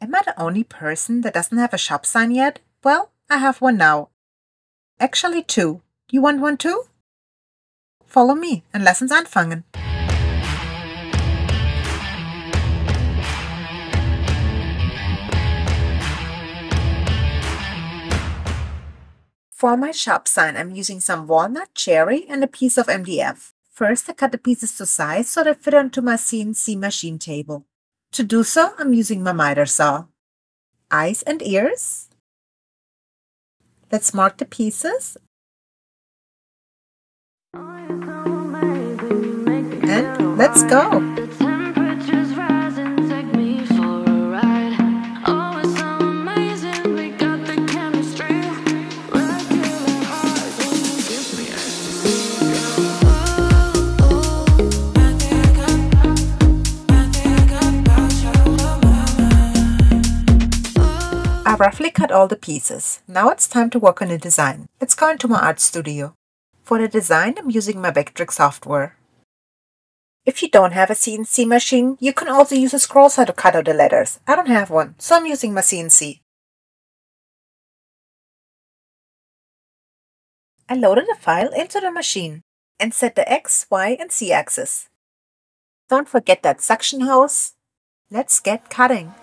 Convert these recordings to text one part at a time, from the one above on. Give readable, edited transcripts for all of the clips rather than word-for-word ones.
Am I the only person that doesn't have a shop sign yet? Well, I have one now. Actually, two. You want one too? Follow me and lessons anfangen. For my shop sign, I'm using some walnut, cherry, and a piece of MDF. First, I cut the pieces to size so they fit onto my CNC machine table. To do so, I'm using my miter saw. Eyes and ears. Let's mark the pieces. And let's go! I roughly cut all the pieces. Now it's time to work on the design. Let's go into my art studio. For the design, I'm using my Vectric software. If you don't have a CNC machine, you can also use a scroll saw to cut out the letters. I don't have one, so I'm using my CNC. I loaded the file into the machine and set the X, Y, and Z axis. Don't forget that suction hose. Let's get cutting.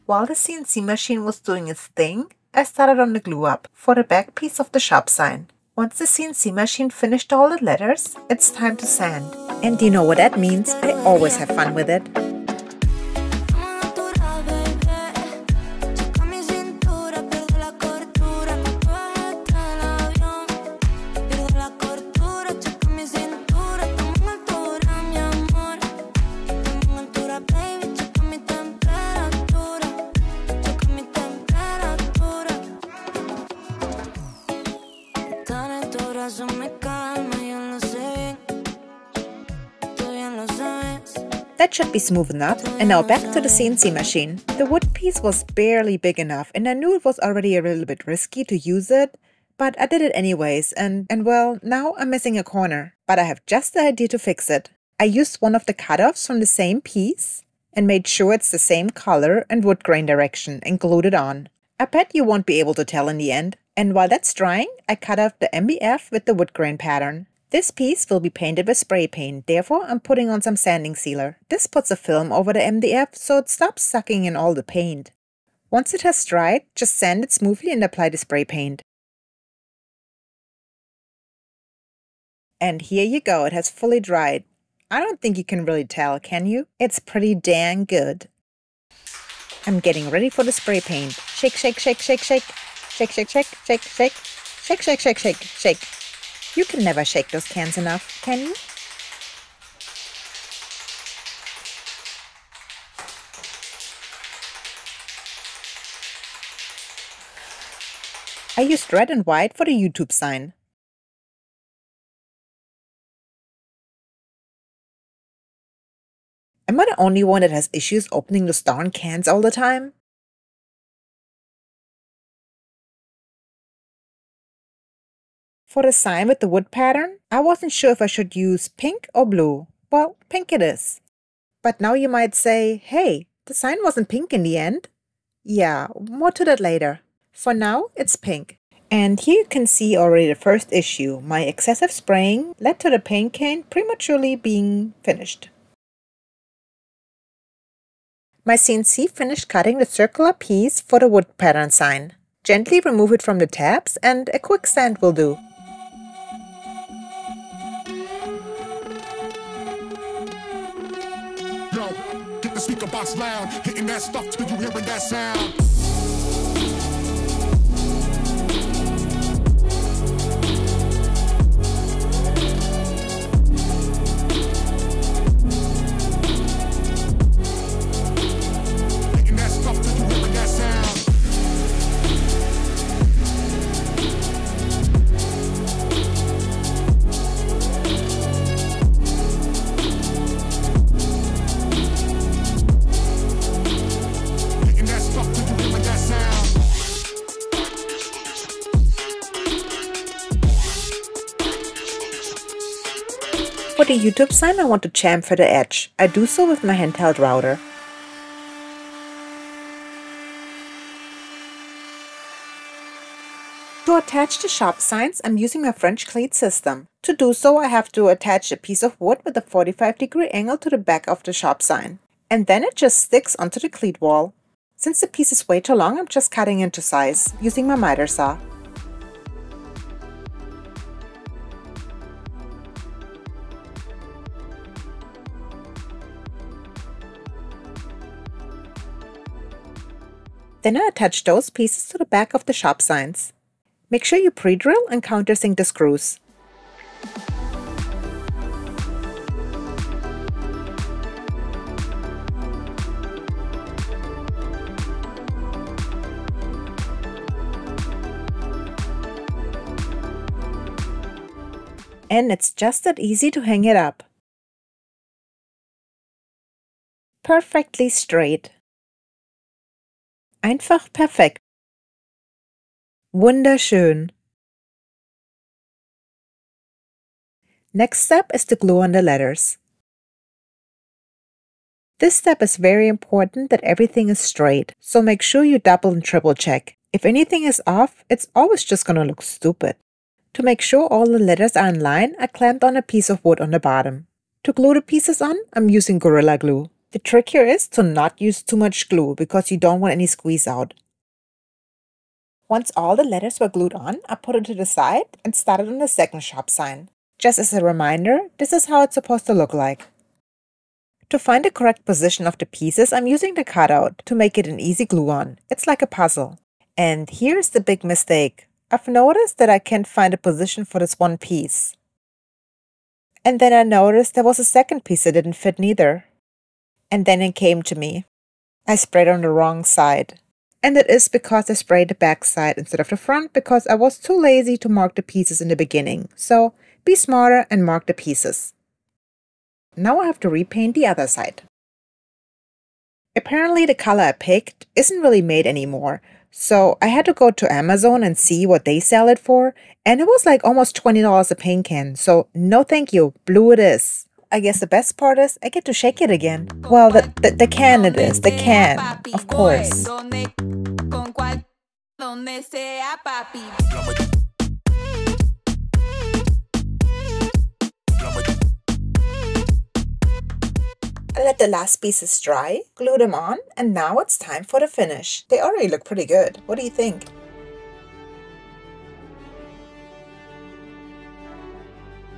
While the CNC machine was doing its thing, I started on the glue up for the back piece of the shop sign. Once the CNC machine finished all the letters, it's time to sand. And you know what that means? I always have fun with it. That should be smooth enough, and now back to the CNC machine. The wood piece was barely big enough and I knew it was already a little bit risky to use it, but I did it anyways and well, now I'm missing a corner. But I have just the idea to fix it. I used one of the cutoffs from the same piece and made sure it's the same color and wood grain direction and glued it on. I bet you won't be able to tell in the end. And while that's drying, I cut off the MDF with the wood grain pattern. This piece will be painted with spray paint, therefore I'm putting on some sanding sealer. This puts a film over the MDF so it stops sucking in all the paint. Once it has dried, just sand it smoothly and apply the spray paint. And here you go, it has fully dried. I don't think you can really tell, can you? It's pretty dang good. I'm getting ready for the spray paint. Shake, shake, shake, shake, shake. Shake, shake, shake, shake, shake. Shake, shake, shake, shake, shake. You can never shake those cans enough, can you? I used red and white for the YouTube sign. Am I the only one that has issues opening those darn cans all the time? For the sign with the wood pattern, I wasn't sure if I should use pink or blue. Well, pink it is. But now you might say, hey, the sign wasn't pink in the end. Yeah, more to that later. For now, it's pink. And here you can see already the first issue. My excessive spraying led to the paint can prematurely being finished. My CNC finished cutting the circular piece for the wood pattern sign. Gently remove it from the tabs and a quick sand will do. Yo, get the speaker box loud, hitting that stuff till you hearing that sound. a YouTube sign, I want to chamfer the edge. I do so with my handheld router. To attach the shop signs, I'm using my French cleat system. To do so, I have to attach a piece of wood with a 45-degree angle to the back of the shop sign. And then it just sticks onto the cleat wall. Since the piece is way too long, I'm just cutting into size, using my miter saw. Then I attach those pieces to the back of the shop signs. Make sure you pre-drill and countersink the screws. And it's just that easy to hang it up. Perfectly straight. Einfach perfekt. Wunderschön. Next step is to glue on the letters. This step is very important that everything is straight, so make sure you double and triple check. If anything is off, it's always just gonna look stupid. To make sure all the letters are in line, I clamped on a piece of wood on the bottom. To glue the pieces on, I'm using Gorilla Glue. The trick here is to not use too much glue because you don't want any squeeze out. Once all the letters were glued on, I put it to the side and started on the second shop sign. Just as a reminder, this is how it's supposed to look like. To find the correct position of the pieces, I'm using the cutout to make it an easy glue on. It's like a puzzle. And here's the big mistake. I've noticed that I can't find a position for this one piece. And then I noticed there was a second piece that didn't fit neither. And then it came to me. I sprayed on the wrong side. And it is because I sprayed the back side instead of the front because I was too lazy to mark the pieces in the beginning. So be smarter and mark the pieces. Now I have to repaint the other side. Apparently the color I picked isn't really made anymore. So I had to go to Amazon and see what they sell it for. And it was like almost $20 a paint can. So no thank you, blue it is. I guess the best part is I get to shake it again. Well, the can it is, the can, of course. I let the last pieces dry, glue them on, and now it's time for the finish. They already look pretty good. What do you think?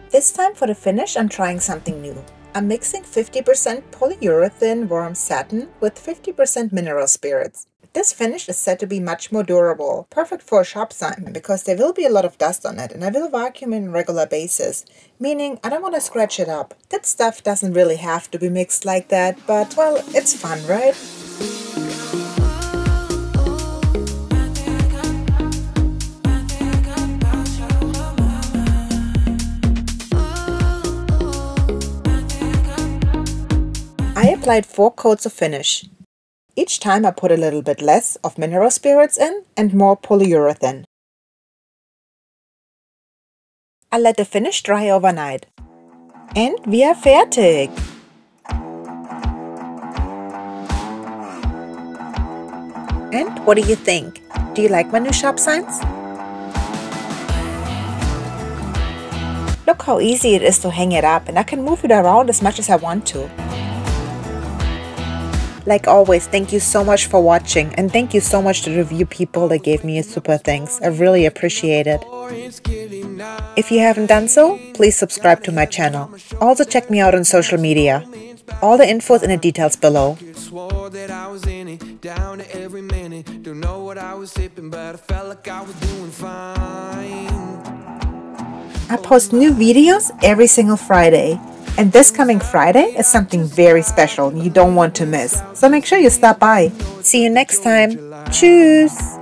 This time for the finish, I'm trying something new. I'm mixing 50% polyurethane warm satin with 50% mineral spirits. This finish is said to be much more durable, perfect for a shop sign because there will be a lot of dust on it and I will vacuum it on a regular basis, meaning I don't want to scratch it up. That stuff doesn't really have to be mixed like that, but well, it's fun, right? I applied 4 coats of finish. Each time I put a little bit less of mineral spirits in and more polyurethane. I let the finish dry overnight. And wir fertig! And what do you think? Do you like my new shop signs? Look how easy it is to hang it up, and I can move it around as much as I want to. Like always, thank you so much for watching, and thank you so much to the review people that gave me a super thanks. I really appreciate it. If you haven't done so, please subscribe to my channel. Also check me out on social media. All the info is in the details below. I post new videos every single Friday. And this coming Friday is something very special you don't want to miss. So make sure you stop by. See you next time. Tschüss!